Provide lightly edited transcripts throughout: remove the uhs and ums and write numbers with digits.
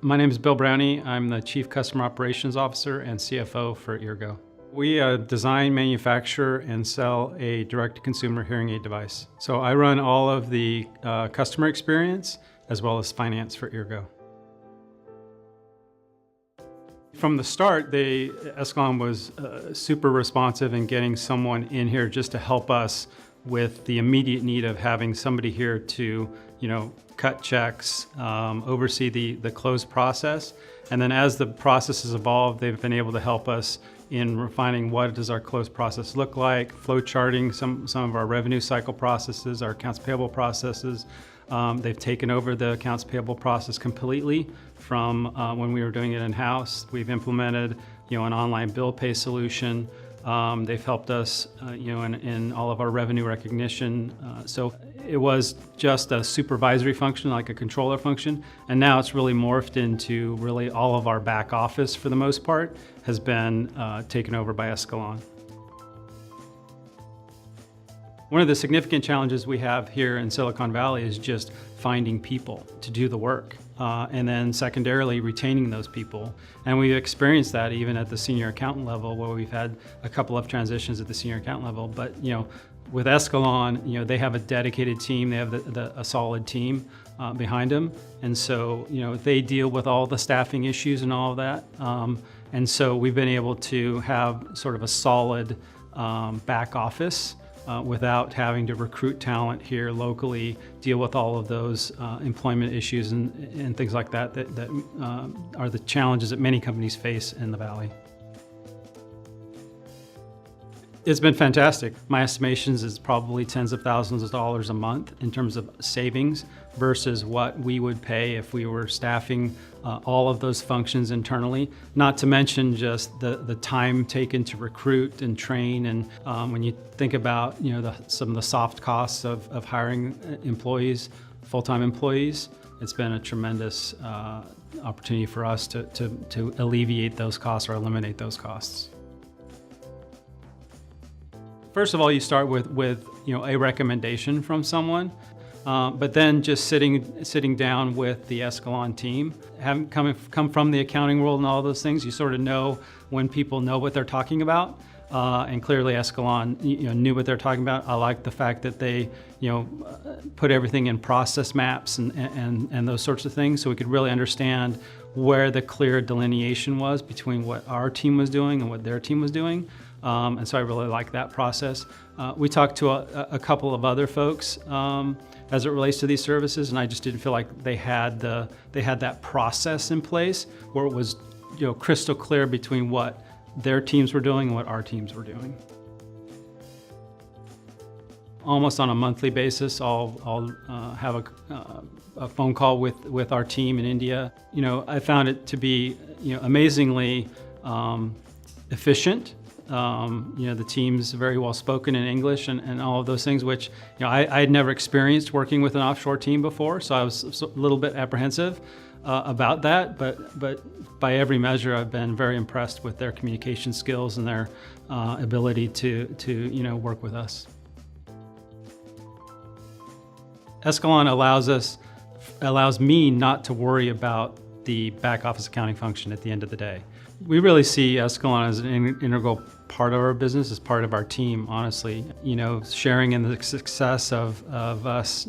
My name is Bill Brownie. I'm the Chief Customer Operations Officer and CFO for Eargo. We design, manufacture, and sell a direct-to-consumer hearing aid device. So I run all of the customer experience as well as finance for Eargo. From the start, Escalon was super responsive in getting someone in here just to help us with the immediate need of having somebody here to, cut checks, oversee the close process. And then as the process has evolved, they've been able to help us in refining what does our close process look like, flow charting some of our revenue cycle processes, our accounts payable processes. They've taken over the accounts payable process completely from when we were doing it in-house. We've implemented, an online bill pay solution. They've helped us, in all of our revenue recognition. So it was just a supervisory function, like a controller function, and now it's really morphed into really all of our back office, for the most part, has been taken over by Escalon. One of the significant challenges we have here in Silicon Valley is just finding people to do the work, and then secondarily retaining those people. And we've experienced that even at the senior accountant level, where we've had a couple of transitions at the senior accountant level. But with Escalon, they have a dedicated team. They have a solid team behind them, and so they deal with all the staffing issues and all of that. And so we've been able to have sort of a solid back office. Without having to recruit talent here locally, deal with all of those employment issues and things like that are the challenges that many companies face in the Valley. It's been fantastic. My estimations is probably tens of thousands of dollars a month in terms of savings versus what we would pay if we were staffing all of those functions internally. Not to mention just the time taken to recruit and train. And when you think about some of the soft costs of hiring employees, full-time employees, it's been a tremendous opportunity for us to alleviate those costs or eliminate those costs. First of all, you start with a recommendation from someone, but then just sitting down with the Escalon team, having come from the accounting world and all those things, you sort of know when people know what they're talking about. And clearly Escalon knew what they're talking about. I like the fact that they put everything in process maps and those sorts of things, so we could really understand where the clear delineation was between what our team was doing and what their team was doing. And so I really like that process. We talked to a couple of other folks as it relates to these services, and I just didn't feel like they had that process in place where it was crystal clear between what their teams were doing and what our teams were doing. Almost on a monthly basis, I'll have a phone call with our team in India. I found it to be amazingly efficient. The team's very well spoken in English and all of those things, which I had never experienced working with an offshore team before, so I was a little bit apprehensive about that. But by every measure, I've been very impressed with their communication skills and their ability to work with us. Escalon allows me not to worry about the back office accounting function at the end of the day. We really see Escalon as an integral part of our business, as part of our team, honestly. Sharing in the success of us,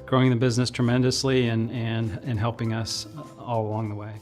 growing the business tremendously and helping us all along the way.